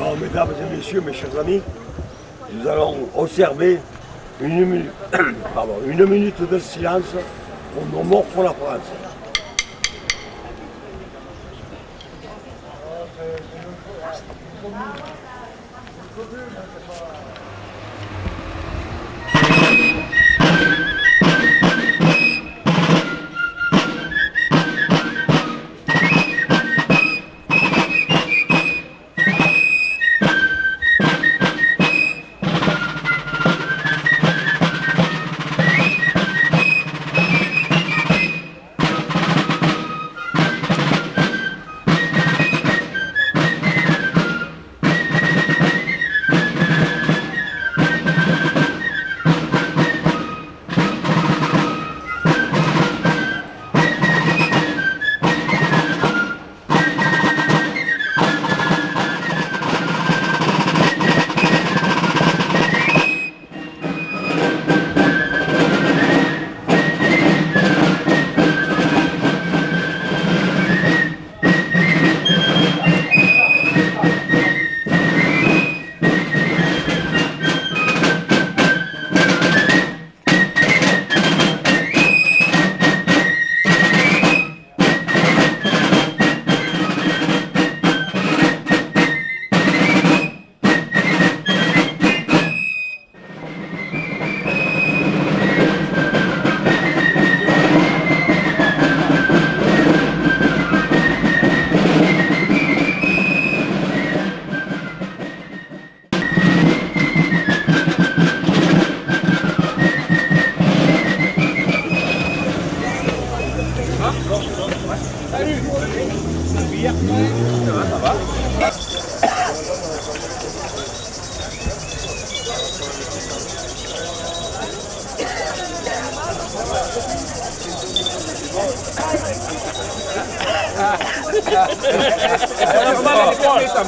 Bon, mesdames et messieurs, mes chers amis, nous allons observer une minute, une minute de silence pour nos morts pour la France.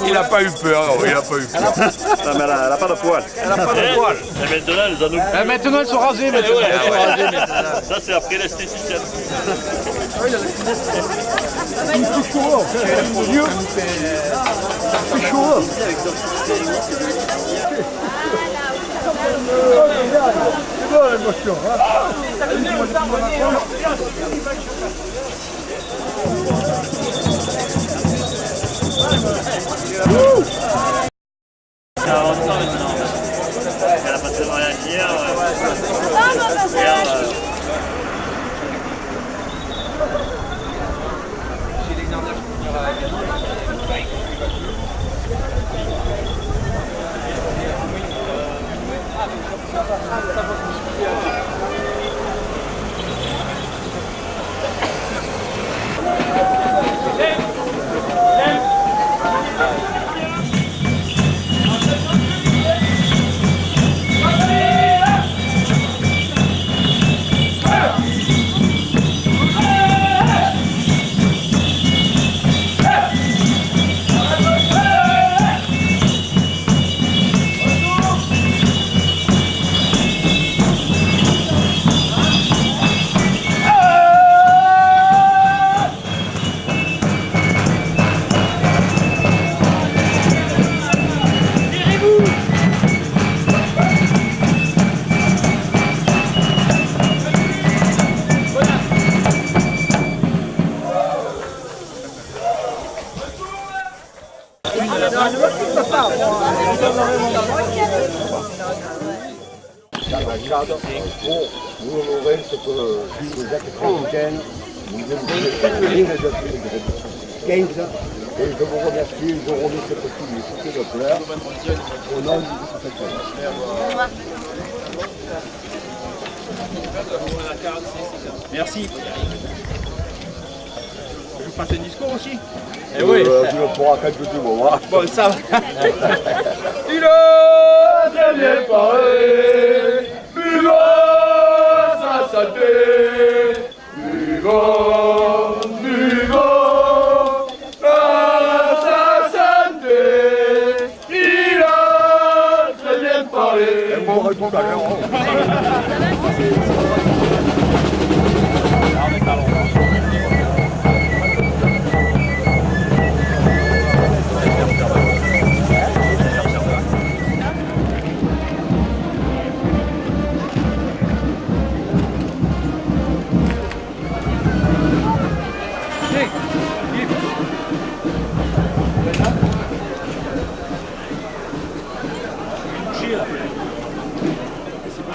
Il n'a pas eu peur, non, il n'a pas eu peur. Non, mais elle n'a pas de poils. Elle n'a pas de poils. Et maintenant, les anneaux. Maintenant, elles sont rasées. Ça, c'est après l'esthéticienne. Il fait chaud. Il fait chaud. C'est bon l'émotion. Elle a passé le mariage hier. Vous honorez ce que vous êtes chrétienne, vous êtes une de 15, et je vous remercie, je remets ce petit de fleurs au nom du secrétaire. Merci. Je vous passe un discours aussi. Eh oui. Tu le pourras quand tu veux. Bon, ça va. Il a très bien parlé, buvons sa santé, buvons à sa santé. Il a très bien parlé. Et moi, tout à l'heure.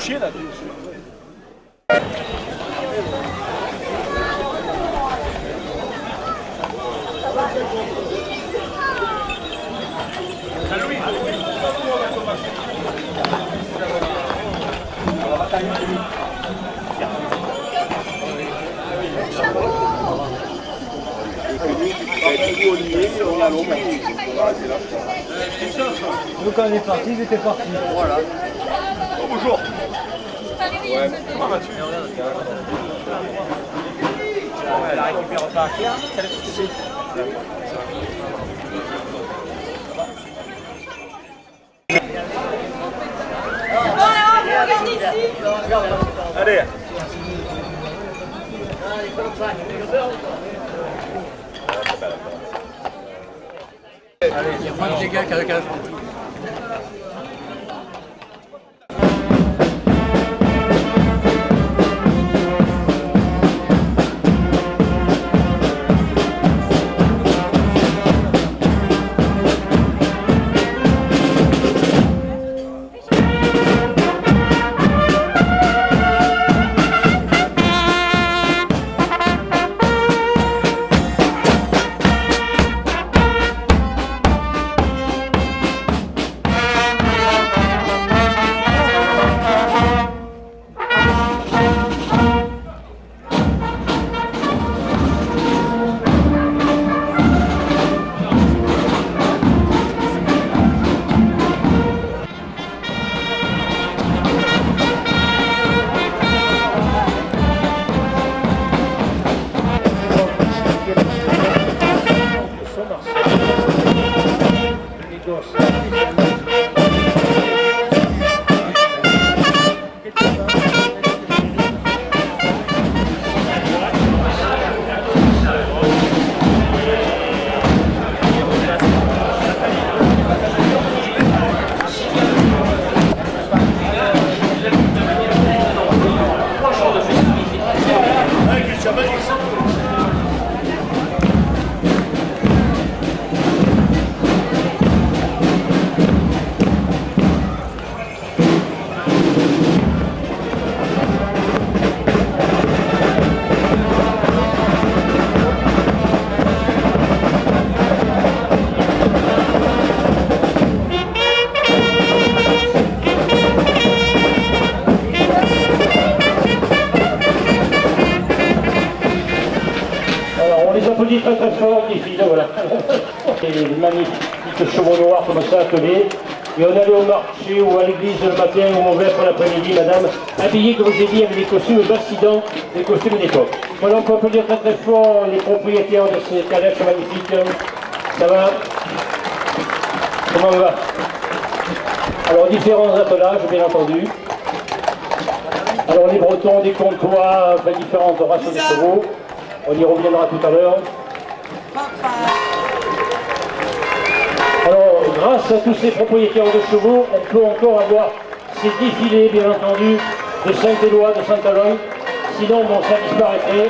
chier là. Donc quand on est parti, il était parti. Voilà. Oh, bonjour. Ouais. Comment vas-tu? Elle récupère pas à Pierre. Regardez ici. Allez. Allez, il y a moins de dégâts qu'à la case. Très très fort, les filles, voilà. Les magnifiques chevaux noirs comme ça, attelés. Et on allait au marché ou à l'église le matin ou on va pour l'après-midi, madame, habillés, comme je l'ai dit, avec des costumes bassidants, des costumes d'époque. Voilà, on peut dire très très fort les propriétaires de ces calèches magnifiques. Ça va? Comment on va? Alors, différents attelages, bien entendu. Alors, les Bretons, des Comtois, enfin, différentes races de chevaux. On y reviendra tout à l'heure. Alors, grâce à tous ces propriétaires de chevaux, on peut encore avoir ces défilés, bien entendu, de Saint-Éloi, de Saint-Aloy. Sinon, bon, ça disparaîtrait.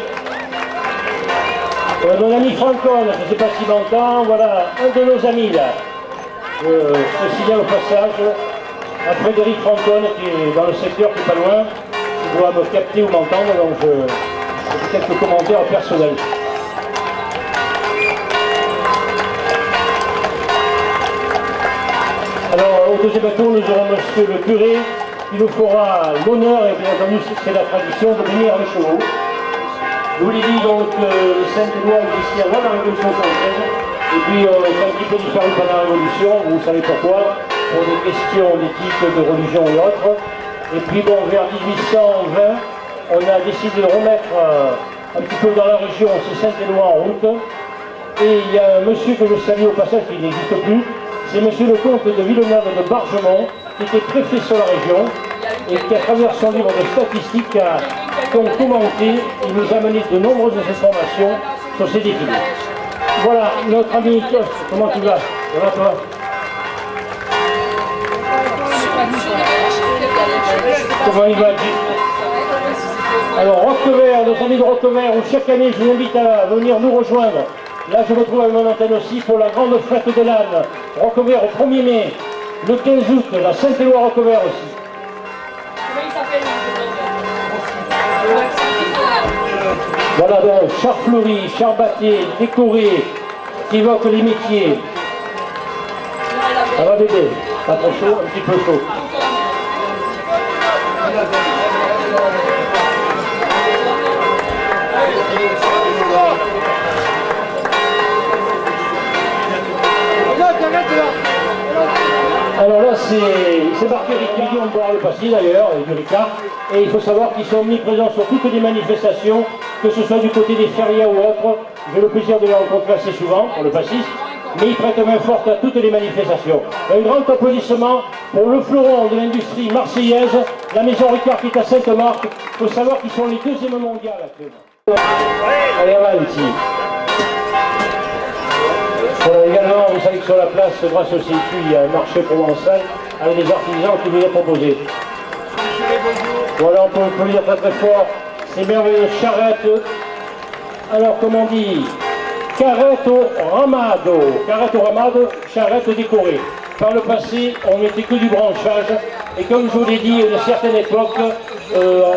Mon ami Francon, je ne sais pas s'il m'entend, voilà, un de nos amis là. Je signale au passage à Frédéric Francon, qui est dans le secteur, qui est pas loin, qui doit me capter ou m'entendre, donc j'ai quelques commentaires personnels. Alors, au deuxième tour, nous aurons monsieur le curé, qui nous fera l'honneur, et bien entendu, c'est la tradition, de bénir les chevaux. Je vous l'ai dit, donc, le Saint-Éloi existait avant la Révolution française, et puis c'est un petit peu disparu pendant la Révolution, vous savez pourquoi, pour des questions d'éthique, de religion et autres. Et puis bon, vers 1820, on a décidé de remettre un petit peu dans la région ce Saint-Éloi en route. Et il y a un monsieur que je salue au passage qui n'existe plus, c'est monsieur le comte de Villeneuve de Bargemont, qui était préfet sur la région, et qui à travers son livre de statistiques a commenté et nous a amené de nombreuses informations sur ces défilés. Voilà, notre ami Kost, comment tu vas? Ça va toi? Comment il va? Alors Roquevert, nos amis de Roquevert, où chaque année je vous invite à venir nous rejoindre. Là je me trouve avec mon antenne aussi pour la grande fête de l'âne. Roquevert au 1er mai, le 15 août, la Saint-Éloi Roquevert aussi. Comment il s'appelle? Voilà donc char fleuri, char battier, décoré, qui évoque les métiers. Ça va bébé, pas trop chaud, un petit peu chaud. Alors là, c'est marqué Riquillion de Bois-le-Passy d'ailleurs, et du Ricard. Et il faut savoir qu'ils sont omniprésents sur toutes les manifestations, que ce soit du côté des férias ou autres. J'ai le plaisir de les rencontrer assez souvent, pour le Passy, mais ils prêtent main forte à toutes les manifestations. Un grand applaudissement pour le fleuron de l'industrie marseillaise, la maison Ricard qui est à Sainte-Marthe. Il faut savoir qu'ils sont les deuxièmes mondiales actuellement. Allez, avanti. Voilà, également, vous savez que sur la place, grâce au CIQ, il y a un marché provençal avec des artisans qui vous est proposé. Voilà, on peut le dire très très fort, ces merveilleuses charrettes. Alors, comme on dit, carretto ramado, charrette décorée. Par le passé, on mettait que du branchage, et comme je vous l'ai dit, à une certaine époque, en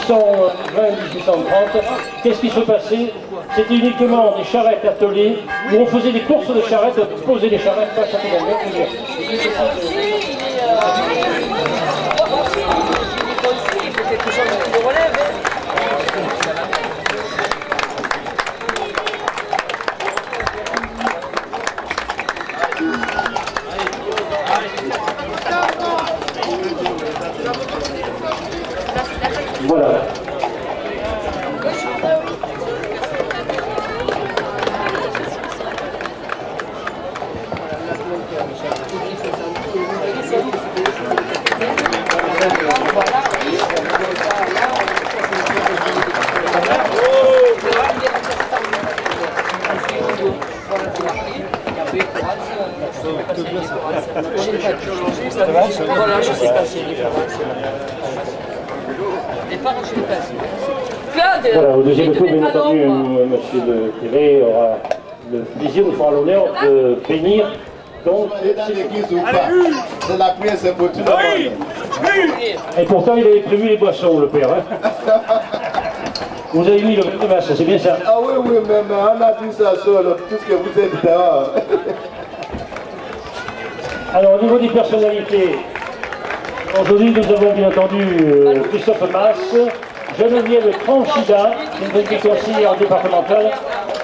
1820-1830, qu'est-ce qui se passait? C'était uniquement des charrettes attelées, où on faisait des courses de charrettes, poser des charrettes, pas château d'Anvers. Voilà. Voilà, je sais pas si Voilà, au deuxième tour, bien entendu, M. le Curé aura le plaisir, nous fera l'honneur de bénir. Donc, c'est la prière, c'est pour tout le monde. et pourtant, il avait prévu les boissons, le père. Hein. Vous avez mis le vin de masse, c'est bien ça? Ah oui, oui, mais on a dit ça sur tout ce que vous êtes dehors. Alors, au niveau des personnalités, aujourd'hui, nous avons bien entendu Christophe Masse, Geneviève Tranchida, une des conseillère départementale,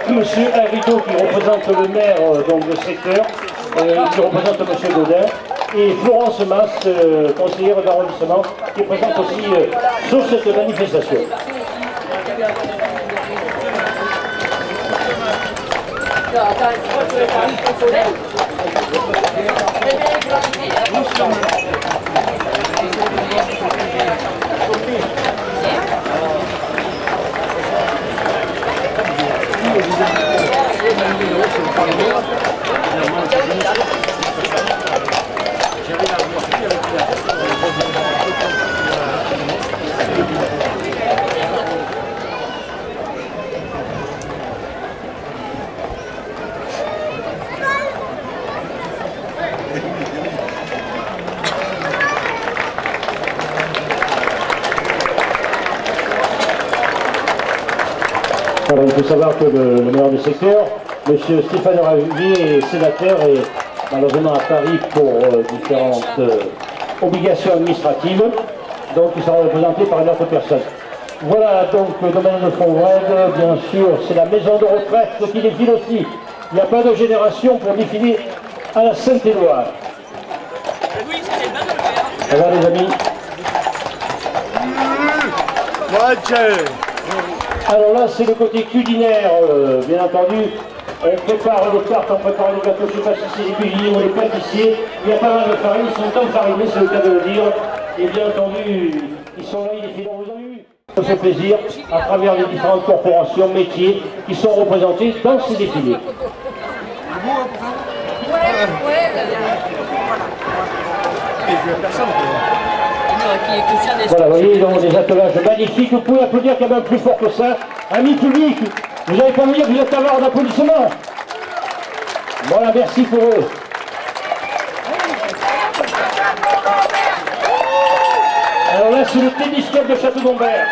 M. Herito, qui représente le maire donc, du secteur, qui représente M. Gaudin, et Florence Masse, conseillère d'arrondissement, qui présente aussi sur cette manifestation. Voilà, il faut savoir que le maire du secteur, M. Stéphane Ravier, est sénateur et malheureusement à Paris pour différentes obligations administratives, donc il sera représenté par une autre personne. Voilà donc le domaine de Fonvrède, bien sûr, c'est la maison de retraite qui défile aussi. Il n'y a pas de génération pour défiler à la Saint-Éloi. Voilà les amis. Alors là, c'est le côté culinaire, bien entendu. On prépare les tartes, on prépare les gâteaux, je ne sais pas si c'est les cuisiniers ou les pâtissiers. Il y a pas mal de farine, ils sont enfarinés, c'est le cas de le dire. Et bien entendu, ils sont là, ils défilent. Vous avez vu? Ça fait plaisir à travers les différentes corporations, métiers qui sont représentés dans ces défilés. Voilà, vous voyez, donc des attelages magnifiques. Vous pouvez applaudir quand même plus fort que ça. Amis publics, vous n'allez pas me dire que vous êtes avare d'applaudissements. Voilà, merci pour eux. Alors là, c'est le tennis club de Château d'Ambert.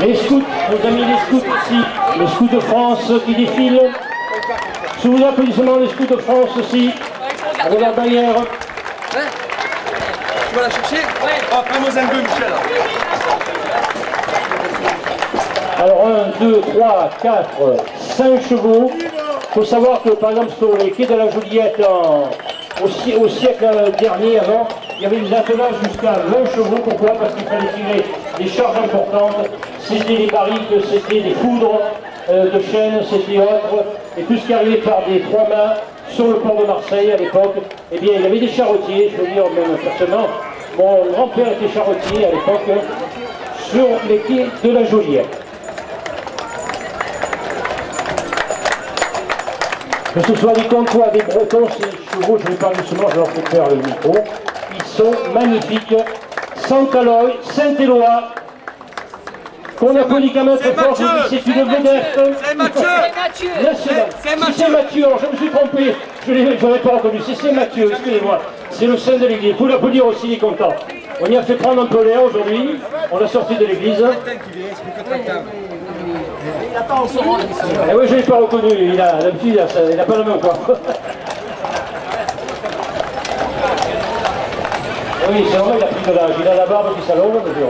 Les scouts, nos amis les scouts aussi, les scouts de France qui défilent. Sous les applaudissements, les scouts de France aussi, avec leur bannière. Tu vas la chercher? Ouais. Oh, prends-moi un peu, Michel. Alors 1, 2, 3, 4, 5 chevaux. Il faut savoir que par exemple sur les quais de la Joliette, au siècle dernier, avant, il y avait des attelages jusqu'à 20 chevaux. Pourquoi? Parce qu'il fallait tirer des charges importantes. C'était des barriques, c'était des foudres de chêne, c'était autre. Et tout ce qui arrivait par des 3 mains sur le port de Marseille à l'époque, eh bien il y avait des charretiers, je veux dire même personnellement. Mon grand-père était charretier à l'époque sur les quais de la Joliette. Que ce soit des Comtois, des Bretons, ces chevaux, je ne vais pas doucement, je leur fais faire le micro. Ils sont magnifiques. Saint-Aloy, Saint-Éloi, qu'on applaudit quand même très fort, c'est une vedette. C'est Mathieu. C'est Mathieu, alors je me suis trompé, je ne l'avais pas reconnu, c'est Mathieu, excusez-moi. C'est le saint de l'église, il faut l'applaudir aussi, il est content. On y a fait prendre un peu l'air aujourd'hui, on l'a sorti de l'église. Eh oui, je ne l'ai pas reconnu, il a l'habitude, il n'a pas la main quoi. Oui, c'est vrai, il a pris de l'âge, il a la barbe qui s'allonge, monsieur.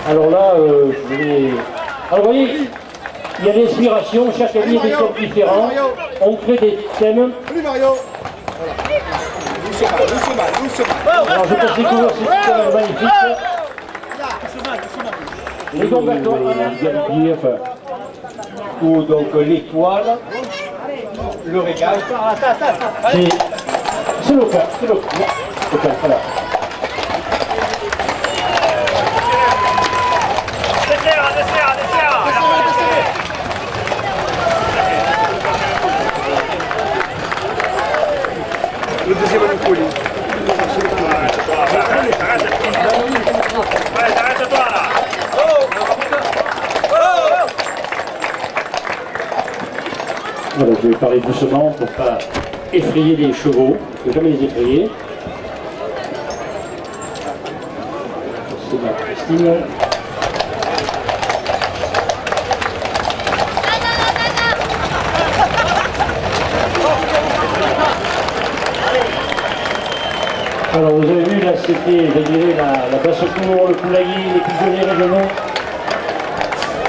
Alors là, je vais... Alors vous voyez, il y a l'inspiration, chaque année il y a des thèmes différents. On crée des thèmes. Oui, Mario. Doucement. Alors je passe découvrir ces thèmes magnifiques. Les combattants, Galibier, ou donc l'étoile, le régal. C'est le cas, c'est le cas, voilà. Le deuxième est folie. Arrête-toi là. Voilà, je vais parler doucement pour ne pas effrayer les chevaux. Il ne faut jamais les effrayer. C'est ma Christine. Alors vous avez vu là c'était, je dirais, la basse-cour, le poulailler, les pigeonniers régionaux.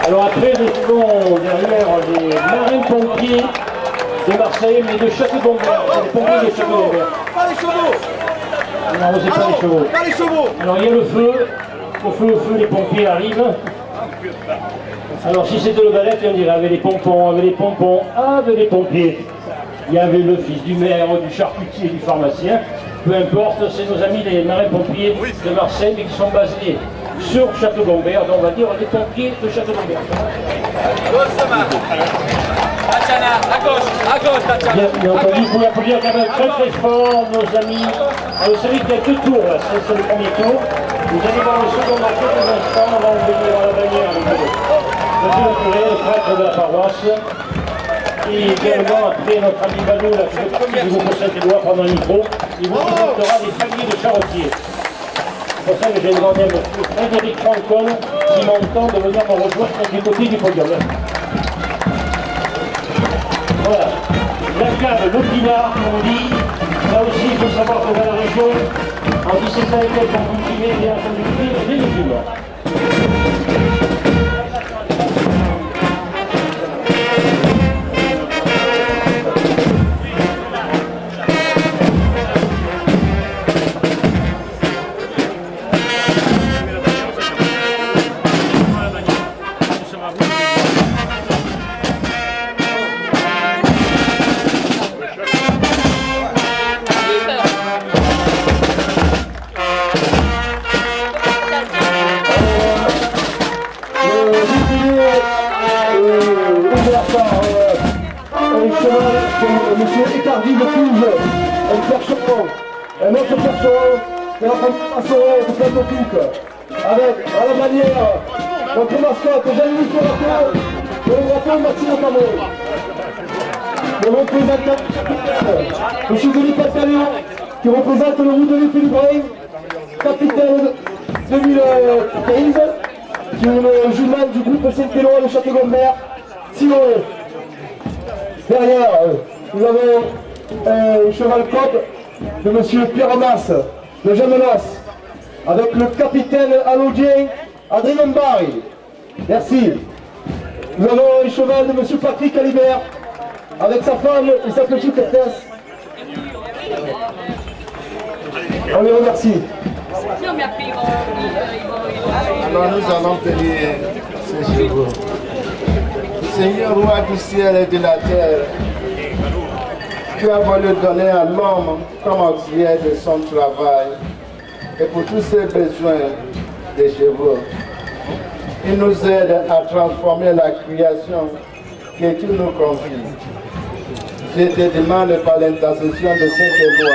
Alors après nous trouvons derrière les marins-pompiers de Marseille, mais de Château-Gombert. C'est les pompiers de Château-Gombert. Pas les chevaux. Non, c'est pas les chevaux. Pas les chevaux. Alors il y a le feu. Au feu, les pompiers arrivent. Alors si c'était le ballet, on dirait avec les pompons, avec les pompiers. Il y avait le fils du maire, du charcutier, du pharmacien. Peu importe, c'est nos amis les marins-pompiers de Marseille, mais qui sont basés sur Château-Gombert, donc on va dire les pompiers de Château-Gombert. Tatiana, à gauche, Tatiana. Bien entendu, il faut applaudir quand même très très fort nos amis. Alors, vous savez qu'il y a 2 tours là, c'est le premier tour. Vous allez voir le second dans quelques instants, on va venir à la bannière avec monsieur le curé, le prêtre de la paroisse. Et également, après notre ami Banou, là, qui vous possède les doigts pendant le micro, il vous présentera des familles de charretiers. C'est pour ça que j'ai demandé à M. Frédéric Francon, qui m'entend, de venir me rejoindre du côté du podium. Voilà. La cave, le pinard, comme on dit. Là aussi, il faut savoir que dans la région, en 17 ans et quelques, on cultivait bien entendu des légumes. Monsieur Écardi de Toulouse, un percheron, un autre percheron, de la famille Passeron de Plateau-Touc, avec à la bannière notre mascotte Jean-Louis Ferrato et le drapeau Maxime Camon. Le représentant, monsieur Denis Pascalion, qui représente le route de Philippe Brun, capitaine 2015, qui est le jument du groupe Saint-Éloi de Château-Gombert, Simon. Derrière, nous avons un cheval coq de M. Pierre Mas, de Gemenos, avec le capitaine halogien Adrien Barry. Merci. Nous avons un cheval de M. Patrick Alibert, avec sa femme et sa petite Tess. On les remercie. Alors nous allons payer ces chevaux. Seigneur roi du ciel et de la terre, tu as voulu donner à l'homme comme auxiliaire de son travail et pour tous ses besoins des chevaux. Il nous aide à transformer la création que tu nous confies. Je te demande par l'intercession de Saint-Éloi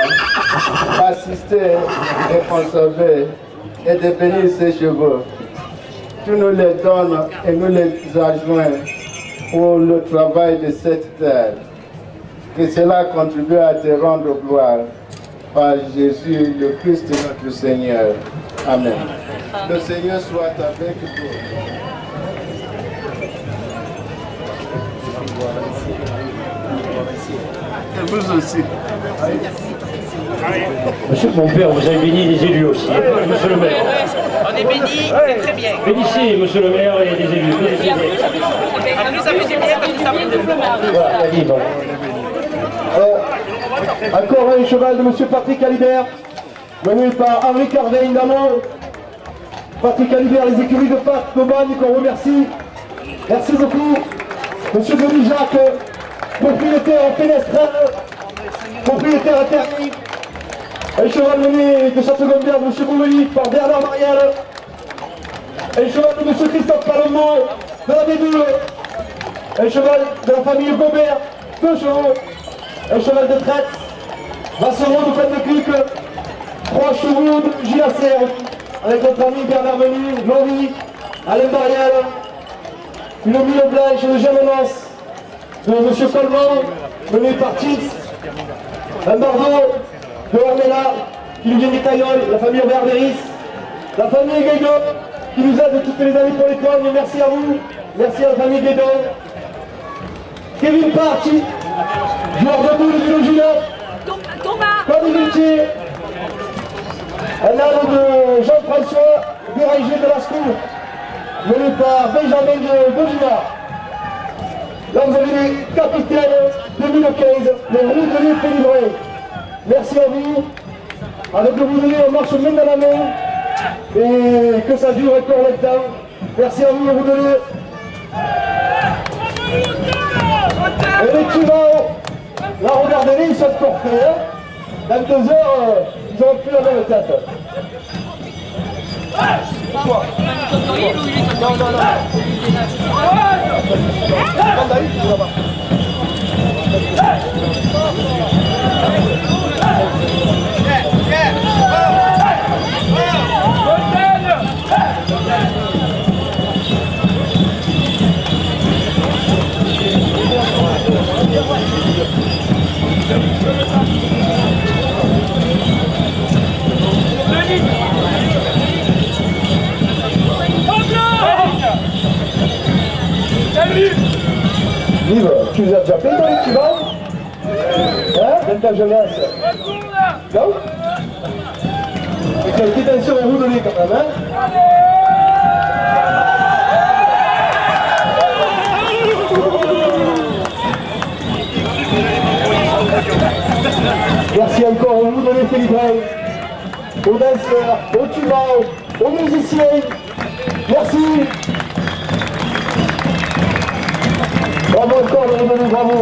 d'assister et conserver et de bénir ces chevaux. Tu nous les donnes et nous les adjoins pour le travail de cette terre. Que cela contribue à te rendre gloire par Jésus, le Christ notre Seigneur. Amen. Le Seigneur soit avec toi. Et vous aussi. Monsieur mon père, vous avez béni les élus aussi, monsieur le maire. On est bénis, c'est très bien. Bénissez, monsieur le maire, et les élus. Bénissez. Ça nous a fait du bien, ça nous a fait du bien. Voilà, allez, bon. Encore un cheval de M. Patrick Alibert, mené par Henri Carvein d'Amont. Patrick Alibert, les écuries de Pat Cobagne qu'on remercie. Merci beaucoup. Monsieur Denis Jacques, propriétaire en Pénestrel, propriétaire à Terny. Un cheval mené de Château-Gombert de M. Bouvely par Bernard Marielle. Un cheval de M. Christophe Palombo de la Bédule. Un cheval de la famille Gobert, 2 chevaux. Un cheval de traite, Vassereau de Plaine de Clique, 3 chevaux de JACR, avec notre ami Bernard Menu, Laurie, Alain Marielle, une mine blanche de Gemenos, de M. Colmont, mené par Tix, un Bordeaux de Ormela, qui nous vient des Tailloles, la famille Verderis, la famille Guédon, qui nous aide toutes les années pour l'école, mais merci à vous, merci à la famille Guédon. Kevin Parti, joueur de boule de Gilles, Cody Viltier, un âne de Jean-François Dérangé de Lascour, mené par Benjamin de Gogina. Là vous avez les capitaines 2015, les roudeliers Pélivrés. Merci à vous. Avec le roudelier, on marche main dans la main et que ça dure encore longtemps. Merci à vous, les roudeliers. Et les Chivas, là regardez-les, ils sont encore faits. Hein. Dans 2 heures, ils auront plus la même tête. Yves, tu les as déjà payés dans les Chivas? Hein? Dans ta jeunesse? Non? Et quelle petite attention au roudelier quand même, hein? Merci encore au roudelier Félibré, aux danseurs, aux tubas, aux musiciens. Merci. Bravo encore, bravo.